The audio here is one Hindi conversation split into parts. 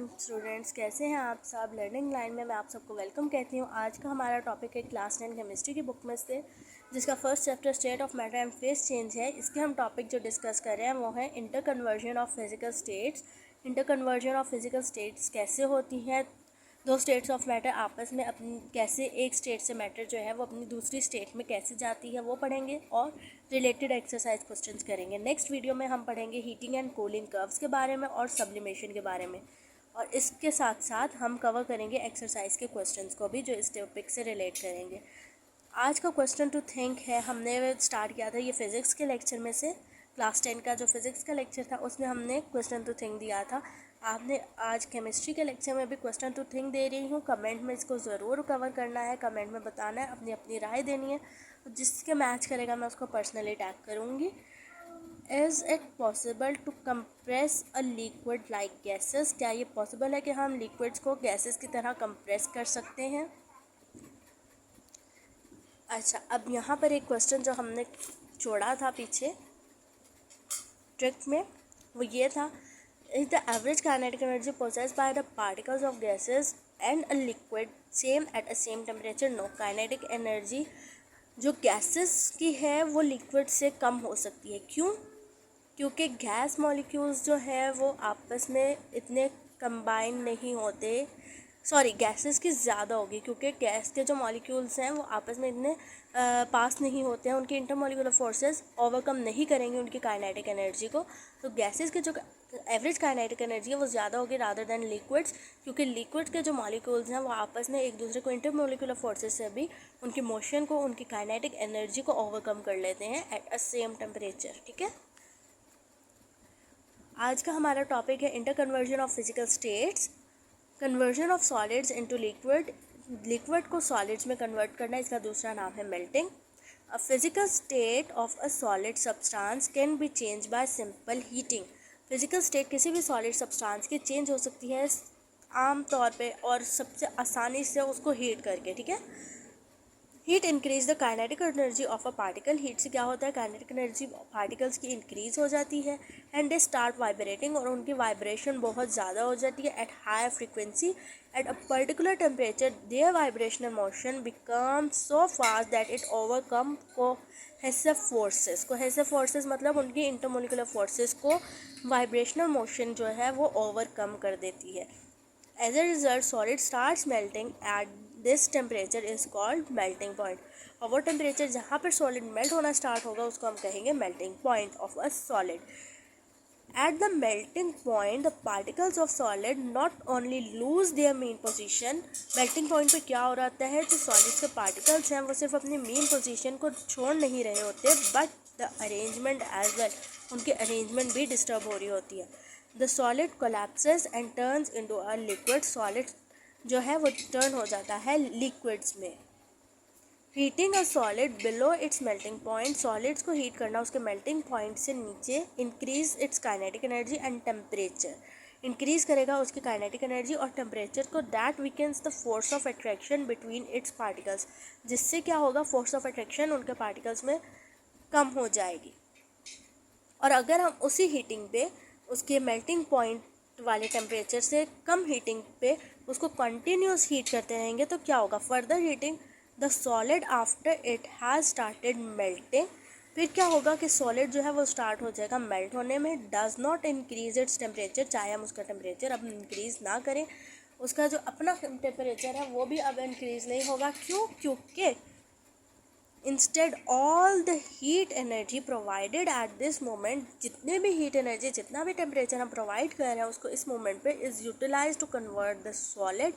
स्टूडेंट्स, कैसे हैं आप सब। लर्निंग लाइन में मैं आप सबको वेलकम कहती हूँ। आज का हमारा टॉपिक है क्लास 10 केमिस्ट्री की बुक में से, जिसका first chapter state of matter and face change है। इसके हम टॉपिक जो डिस्कस कर रहे हैं वो है inter conversion of physical states. Inter conversion of physical states कैसे होती हैं, दो स्टेट्स ऑफ मैटर आपस में अपनी कैसे, एक स्टेट से मैटर जो है वो अपनी दूसरी स्टेट में कैसे जाती है वो पढ़ेंगे, और रिलेटेड एक्सरसाइज क्वेश्चंस करेंगे। नेक्स्ट वीडियो में हम पढ़ेंगे हीटिंग एंड कूलिंग कर्व्स के बारे में और सब्लिमेशन के बारे में, और इसके साथ साथ हम कवर करेंगे एक्सरसाइज के क्वेश्चंस को भी जो इस टॉपिक से रिलेट करेंगे। आज का क्वेश्चन टू थिंक है, हमने स्टार्ट किया था ये फिज़िक्स के लेक्चर में से। क्लास 10 का जो फिज़िक्स का लेक्चर था उसमें हमने क्वेश्चन टू थिंक दिया था। आपने आज केमिस्ट्री के लेक्चर में भी क्वेश्चन टू थिंक दे रही हूँ। कमेंट में इसको ज़रूर कवर करना है, कमेंट में बताना है, अपनी अपनी राय देनी है। जिसके मैच करेगा मैं उसको पर्सनली टैग करूँगी। Is it possible to compress a liquid like gases? क्या ये पॉसिबल है कि हम लिक्विड्स को गैसेस की तरह कंप्रेस कर सकते हैं? अच्छा, अब यहाँ पर एक क्वेश्चन जो हमने छोड़ा था पीछे ट्रिक में, वो ये था, is the average kinetic energy possessed by the particles of gases and a liquid same at a same temperature? No, kinetic energy जो गैसेस की है वो लिक्विड से कम हो सकती है। क्यों? क्योंकि गैस मॉलिक्यूल्स जो है वो आपस में इतने कंबाइन नहीं होते, सॉरी गैसेस की ज़्यादा होगी, क्योंकि गैस के जो मॉलिक्यूल्स हैं वो आपस में इतने पास नहीं होते हैं, उनकी इंटरमॉलिक्यूलर फोर्सेस ओवरकम नहीं करेंगे उनकी काइनेटिक एनर्जी को। तो गैसेस के जो एवरेज काइनेटिक एनर्जी है वो ज़्यादा होगी रादर देन लिक्विड्स, क्योंकि लिक्विड्स के जो मॉलिक्यूल्स हैं वो आपस में एक दूसरे को इंटरमॉलिक्यूलर फोर्सेस से भी उनकी मोशन को, उनकी काइनेटिक एनर्जी को ओवरकम कर लेते हैं एट अ सेम टेम्परेचर। ठीक है, आज का हमारा टॉपिक है inter conversion of physical states. Conversion of solids into liquid, liquid को सॉलिड्स में कन्वर्ट करना, इसका दूसरा नाम है melting. A physical state of a solid substance can be change bye simple heating. Physical state किसी भी सॉलिड सब्सटेंस की चेंज हो सकती है आम तौर पे और सबसे आसानी से उसको हीट करके। ठीक है, heat increase the kinetic energy of a particle. Heat से क्या होता है, काइनेटिक एनर्जी पार्टिकल्स की इंक्रीज हो जाती है एंड दे स्टार्ट वाइब्रेटिंग, और उनकी वाइब्रेशन बहुत ज़्यादा हो जाती है at high frequency. At a particular temperature their vibrational motion become so fast that it overcome cohesive forces. Cohesive forces मतलब उनकी इंटरमोलिकुलर फोर्सेस को वाइब्रेशनल मोशन जो है वो ओवरकम कर देती है। As a result, solid starts melting at this temperature is called melting point. और वो टेम्परेचर जहाँ पर सॉलिड मेल्ट होना स्टार्ट होगा उसको हम कहेंगे melting point of a solid. At the melting point, the particles of solid not only lose their mean position, melting point पे क्या हो रहा है, जो सॉलिड्स के पार्टिकल्स हैं वो सिर्फ अपनी मीन पोजीशन को छोड़ नहीं रहे होते, but the arrangement as well, उनकी अरेंजमेंट भी डिस्टर्ब हो रही होती है। The solid collapses and turns into a liquid, solid जो है वो टर्न हो जाता है लिक्विड्स में। Heating a solid below its melting point, solids को हीट करना उसके मेल्टिंग पॉइंट से नीचे increase its kinetic energy and temperature, increase करेगा उसकी काइनेटिक एनर्जी और टेम्परेचर को। That weakens the force of attraction between its particles, जिससे क्या होगा, फोर्स ऑफ अट्रैक्शन उनके पार्टिकल्स में कम हो जाएगी। और अगर हम उसी हीटिंग पे उसके मेल्टिंग पॉइंट वाले टेम्परेचर से कम हीटिंग पे उसको कंटिन्यूस हीट करते रहेंगे तो क्या होगा, further heating the solid after it has started melting, फिर क्या होगा कि सॉलिड जो है वो स्टार्ट हो जाएगा मेल्ट होने में। Does not increase its temperature, चाहे हम उसका टेम्परेचर अब इंक्रीज ना करें, उसका जो अपना टेम्परेचर है वो भी अब इंक्रीज नहीं होगा। क्यों? क्योंकि instead all the heat energy provided at this moment, जितने भी हीट एनर्जी, जितना भी टेम्परेचर हम प्रोवाइड कर रहे हैं उसको इस मोमेंट पे, is utilize to convert the solid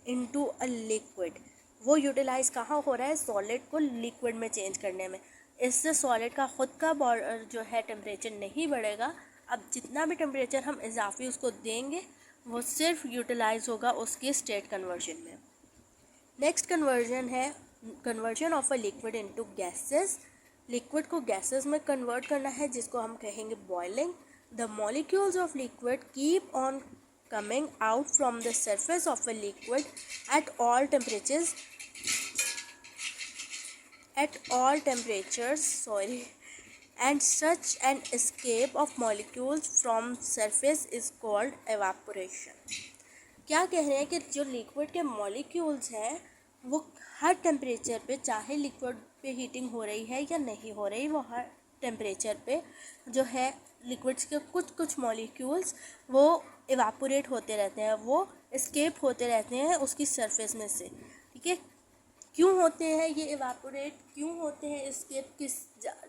into a liquid. वो यूटिलाइज कहाँ हो रहा है, सॉलिड को लिक्विड में चेंज करने में। इससे सॉलिड का खुद का जो है टेम्परेचर नहीं बढ़ेगा। अब जितना भी टेम्परेचर हम इजाफी उसको देंगे वो सिर्फ यूटिलाइज होगा उसकी स्टेट कन्वर्जन में। नेक्स्ट कन्वर्जन है conversion of a liquid into gases. Liquid को गैसेस में कन्वर्ट करना है, जिसको हम कहेंगे boiling. The molecules of liquid keep on coming out from the surface of a liquid at all temperatures and such an escape of molecules from surface is called evaporation. क्या कह रहे हैं कि जो लिक्विड के मॉलिक्यूल्स हैं वो हर टेम्परेचर पे, चाहे लिक्विड पे हीटिंग हो रही है या नहीं हो रही, वो हर टेम्परेचर पे जो है लिक्विड्स के कुछ कुछ मॉलिक्यूल्स वो इवापोरेट होते रहते हैं, वो एस्केप होते रहते हैं उसकी सरफेस में से। ठीक है, क्यों होते हैं ये इवापोरेट, क्यों होते हैं एस्केप, किस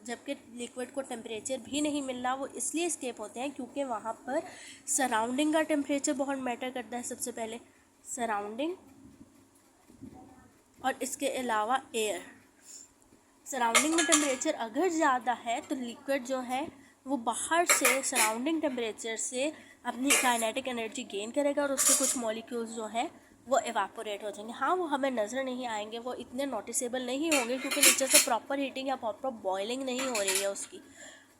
जबकि लिक्विड को टेम्परेचर भी नहीं मिल रहा, वो इसलिए एस्केप होते हैं क्योंकि वहाँ पर सराउंडिंग का टेम्परेचर बहुत मैटर करता है। सबसे पहले सराउंडिंग, और इसके अलावा एयर। सराउंडिंग में टेम्परेचर अगर ज़्यादा है तो लिक्विड जो है वो बाहर से सराउंडिंग टेम्परेचर से अपनी काइनेटिक एनर्जी गेन करेगा और उसके कुछ मॉलिक्यूल्स जो हैं वो एवापोरेट हो जाएंगे। हाँ, वो हमें नज़र नहीं आएंगे, वो इतने नोटिसेबल नहीं होंगे क्योंकि नीचे से प्रॉपर हीटिंग या प्रॉपर बॉइलिंग नहीं हो रही है उसकी।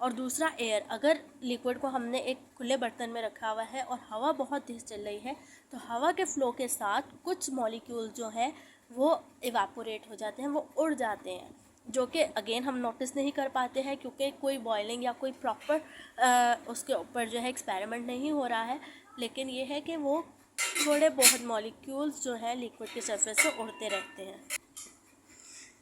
और दूसरा एयर, अगर लिक्विड को हमने एक खुले बर्तन में रखा हुआ है और हवा बहुत तेज़ चल रही है तो हवा के फ्लो के साथ कुछ मॉलिक्यूल जो है वो इवापोरेट हो जाते हैं, वो उड़ जाते हैं, जो कि अगेन हम नोटिस नहीं कर पाते हैं क्योंकि कोई बॉइलिंग या कोई प्रॉपर उसके ऊपर जो है एक्सपेरिमेंट नहीं हो रहा है। लेकिन ये है कि वो थोड़े बहुत मॉलिक्यूल्स जो है लिक्विड के सरफेस से उड़ते रहते हैं।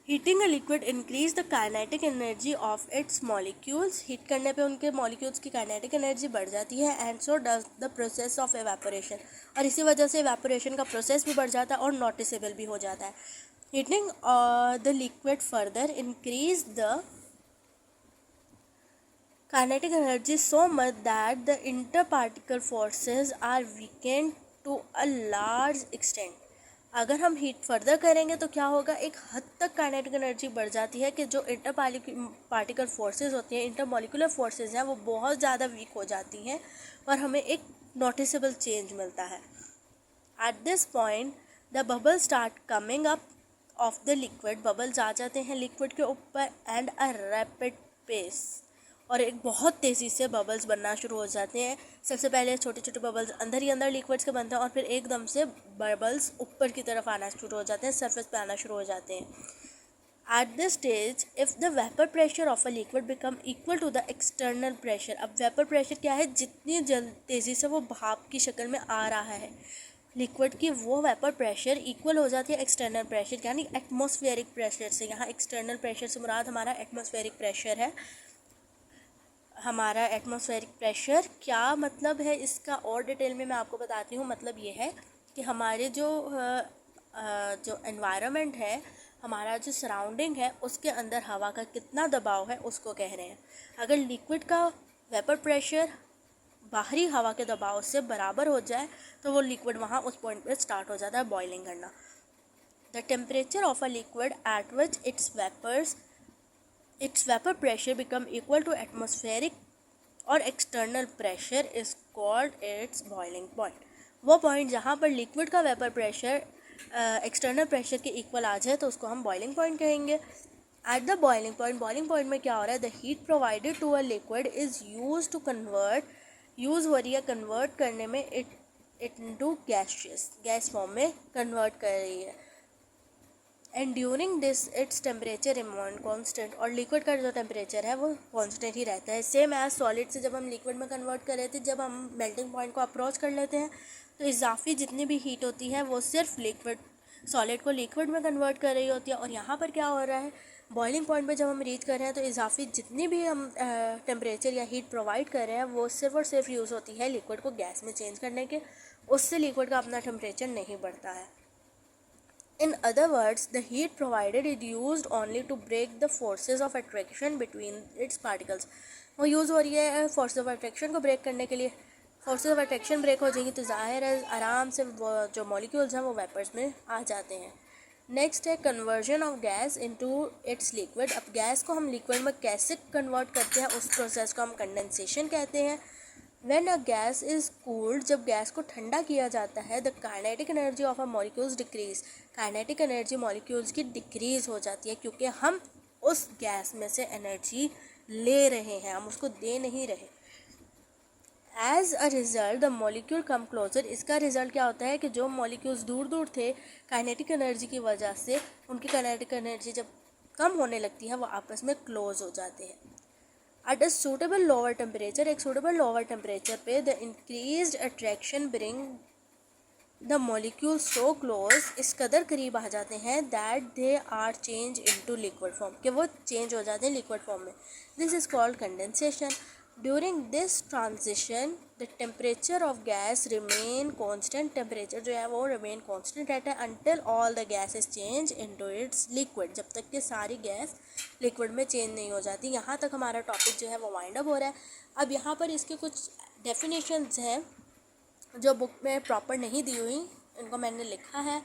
Heating a liquid increase the kinetic energy of its molecules. Heat करने पे उनके मॉलिक्यूल्स की काइनेटिक एनर्जी बढ़ जाती है। And so does the process of evaporation, और इसी वजह से एवापोरेशन का प्रोसेस भी बढ़ जाता है और नोटिसेबल भी हो जाता है। Heating the liquid further increase the kinetic energy so much that the interparticle forces are weakened to a large extent. अगर हम हीट फर्दर करेंगे तो क्या होगा, एक हद तक काइनेटिक एनर्जी बढ़ जाती है कि जो इंटर पार्टिकल फोर्सेस होती हैं, इंटरमॉलिकुलर फोर्सेस हैं, वो बहुत ज़्यादा वीक हो जाती हैं और हमें एक नोटिसेबल चेंज मिलता है। At this point the bubble start coming up of the liquid, bubbles आ जाते हैं लिक्विड के ऊपर, एंड अ रैपिड पेस, और एक बहुत तेज़ी से बबल्स बनना शुरू हो जाते हैं। सबसे पहले छोटे छोटे बबल्स अंदर ही अंदर लिक्विड्स के बनते हैं और फिर एकदम से बबल्स ऊपर की तरफ आना शुरू हो जाते हैं, सरफेस पे आना शुरू हो जाते हैं। At this stage if the vapour pressure of a liquid become equal to the external pressure. अब वेपर प्रेशर क्या है, जितनी तेज़ी से वो भाप की शक्ल में आ रहा है लिक्विड की, वो वेपर प्रेशर इक्वल हो जाती है एक्सटर्नल प्रेशर यानी एटमॉस्फेरिक प्रेशर से। यहाँ एक्सटर्नल प्रेशर से मुराद हमारा एटमॉस्फेरिक प्रेशर है। हमारा एटमॉस्फेरिक प्रेशर क्या मतलब है इसका और डिटेल में मैं आपको बताती हूँ। मतलब ये है कि हमारे जो एनवायरनमेंट है, हमारा जो सराउंडिंग है, उसके अंदर हवा का कितना दबाव है उसको कह रहे हैं। अगर लिक्विड का वेपर प्रेशर बाहरी हवा के दबाव से बराबर हो जाए तो वो लिक्विड वहाँ उस पॉइंट पे स्टार्ट हो जाता है बॉइलिंग करना। The temperature of a liquid at which its vapor pressure become equal to atmospheric और external pressure is called its boiling point। वो पॉइंट जहाँ पर लिक्विड का वेपर प्रेशर एक्सटर्नल प्रेशर के इक्वल आ जाए तो उसको हम बॉइलिंग पॉइंट कहेंगे। एट द बॉइलिंग पॉइंट में क्या हो रहा है, the heat provided to a liquid is use to convert, use हो रही है कन्वर्ट करने में इट इनटू गैस फॉर्म में कन्वर्ट कर रही है। And during this its temperature remain constant, और लिक्विड का जो टेम्परेचर है वो कांस्टेंट ही रहता है। सेम एज सॉलिड से जब हम लिक्विड में कन्वर्ट कर रहे थे, जब हम मेल्टिंग पॉइंट को अप्रोच कर लेते हैं तो इजाफी जितनी भी हीट होती है वो सिर्फ लिक्विड सॉलिड को लिक्विड में कन्वर्ट कर रही होती है। और यहाँ पर क्या हो रहा है, बॉइलिंग पॉइंट पे जब हम रीच कर रहे हैं तो इजाफी जितनी भी हम टेम्परेचर या हीट प्रोवाइड कर रहे हैं वो सिर्फ और सिर्फ यूज़ होती है लिक्विड को गैस में चेंज करने के, उससे लिक्विड का अपना टेम्परेचर नहीं बढ़ता है। In other words, the heat provided is used only to break the forces of attraction between its particles। वो यूज़ हो रही है फोर्सेस ऑफ अट्रैक्शन को ब्रेक करने के लिए। फोर्सेस ऑफ अट्रैक्शन ब्रेक हो जाएंगी तो ज़ाहिर है आराम से वो जो मॉलिक्यूल्स हैं वो वेपर्स में आ जाते हैं। नेक्स्ट है conversion of gas into its liquid. अब गैस को हम लिक्विड में कैसे कन्वर्ट करते हैं उस प्रोसेस को हम कंडेंसेशन कहते हैं। When a gas is cooled, जब गैस को ठंडा किया जाता है, the kinetic energy of a molecules decrease। Kinetic energy molecules की डिक्रीज हो जाती है क्योंकि हम उस गैस में से एनर्जी ले रहे हैं, हम उसको दे नहीं रहे। As a result the molecule come closer. इसका रिज़ल्ट क्या होता है कि जो मॉलिक्यूल्स दूर दूर थे काइनेटिक एनर्जी की वजह से, उनकी काइनेटिक एनर्जी जब कम होने लगती है वो आपस में क्लोज हो जाते हैं। At a suitable lower temperature, एक सूटेबल लोअर टेम्परेचर पे the increased attraction bring the molecule so close, इस कदर करीब आ जाते हैं that they are change into liquid form, कि वो चेंज हो जाते हैं लिक्विड फॉर्म में. This is called condensation. During this transition the temperature of gas remain constant, temperature जो है वो रिमेन कॉन्स्टेंट रहता है until all the gas is change into its liquid, जब तक कि सारी गैस लिक्विड में चेंज नहीं हो जाती. यहाँ तक हमारा टॉपिक जो है वो वाइंड अप हो रहा है. अब यहाँ पर इसके कुछ डेफिनेशंस हैं जो बुक में प्रॉपर नहीं दी हुई, इनको मैंने लिखा है,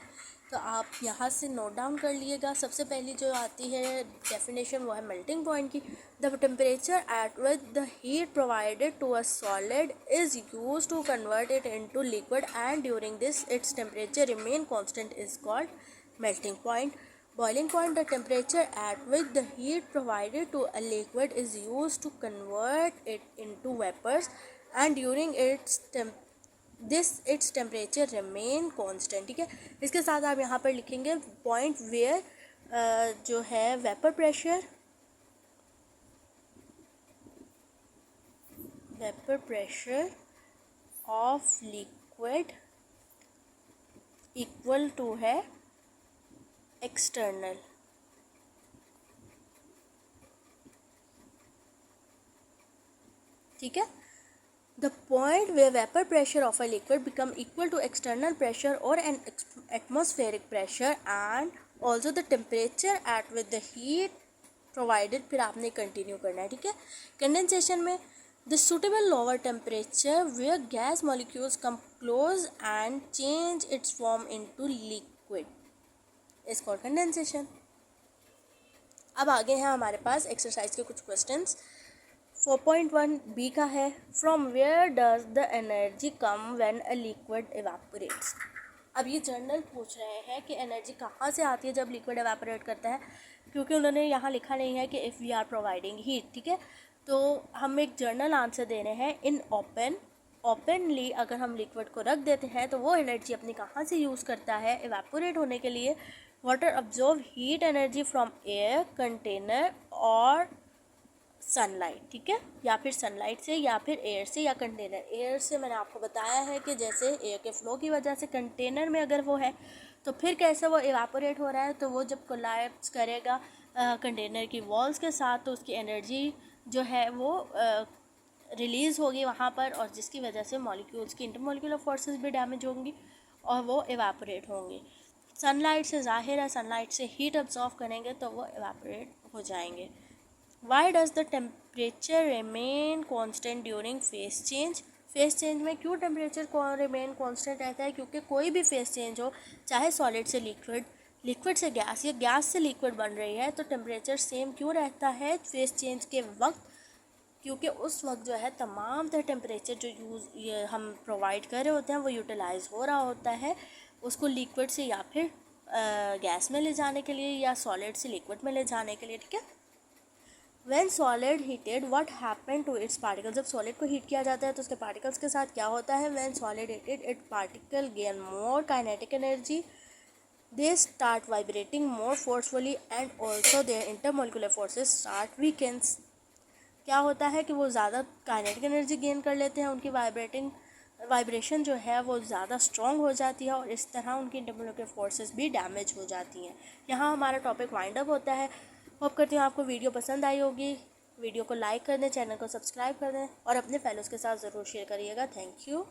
तो आप यहाँ से नोट डाउन कर लीजिएगा. सबसे पहली जो आती है डेफिनेशन वो है मेल्टिंग पॉइंट की. The temperature at which the heat provided to a solid is use to convert it into liquid and during this its temperature remain constant is called melting point. Boiling point, the temperature at which the heat provided to a liquid is used to convert it into vapors and during its temperature remain constant. ठीक है, इसके साथ आप यहाँ पर लिखेंगे पॉइंट वेयर जो है vapour pressure of liquid equal to है एक्सटर्नल. ठीक है, the point where vapor pressure of a liquid become equal to external pressure or an atmospheric pressure and also the temperature at which the heat provided, फिर आपने कंटिन्यू करना है. ठीक है, कंडेंसेशन में the suitable lower temperature where gas molecules come close and change its form into liquid is called condensation. अब आगे हैं हमारे पास एक्सरसाइज के कुछ क्वेश्चंस. 4.1 बी का है, from where does the energy come when a liquid evaporates. अब ये जर्नल पूछ रहे हैं कि एनर्जी कहाँ से आती है जब लिक्विड एवापोरेट करता है, क्योंकि उन्होंने यहाँ लिखा नहीं है कि if we are providing heat. ठीक है, तो हम एक जर्नल आंसर दे रहे हैं. इन ओपनली अगर हम लिक्विड को रख देते हैं तो वो एनर्जी अपनी कहाँ से यूज़ करता है एवापोरेट होने के लिए. Water absorb heat energy from air, container और सनलाइट. ठीक है, या फिर सनलाइट से या फिर एयर से या कंटेनर. एयर से मैंने आपको बताया है कि जैसे एयर के फ्लो की वजह से कंटेनर में अगर वो है तो फिर कैसे वो एवापोरेट हो रहा है, तो वो जब कोलैप्स करेगा कंटेनर की वॉल्स के साथ तो उसकी एनर्जी जो है वो रिलीज़ होगी वहाँ पर, और जिसकी वजह से मॉलिक्यूल्स की इंटरमॉलिक्यूलर फोर्सेस भी डैमेज होंगी और वो एवापोरेट होंगे. सनलाइट से जाहिर है सनलाइट से हीट अब्जॉर्व करेंगे तो वो एवापोरेट हो जाएंगे. Why does the temperature remain constant during face change. Face change में क्यों टेम्परेचर रिमेन कॉन्स्टेंट रहता है, क्योंकि कोई भी फेस चेंज हो, चाहे सॉलिड से लिक्विड, लिक्विड से गैस या गैस से लिक्विड बन रही है, तो टेम्परेचर सेम क्यों रहता है फेस चेंज के वक्त, क्योंकि उस वक्त जो है तमाम तरह टेम्परेचर जो हम प्रोवाइड कर रहे होते हैं वो यूटिलाइज़ हो रहा होता है उसको लिक्विड से या फिर गैस में ले जाने के लिए या सॉलिड से लिक्विड में ले जाने के लिए. ठीक है, when solid heated what happen to its particle. जब सॉलिड को हीट किया जाता है तो उसके पार्टिकल्स के साथ क्या होता है. When solid heated it particle gain more kinetic energy, they start vibrating more forcefully and also their intermolecular forces start weakens. क्या होता है कि वो ज़्यादा काइनेटिक एनर्जी गेन कर लेते हैं, उनकी वाइब्रेशन जो है वो ज़्यादा स्ट्रॉन्ग हो जाती है और इस तरह उनकी इंटरमोलिकुलर फोर्सेस भी डैमेज हो जाती हैं. यहाँ हमारा टॉपिक वाइंड अप होता है. होप करती हूँ आपको वीडियो पसंद आई होगी. वीडियो को लाइक कर दें, चैनल को सब्सक्राइब कर दें और अपने फेलोज़ के साथ ज़रूर शेयर करिएगा. Thank you.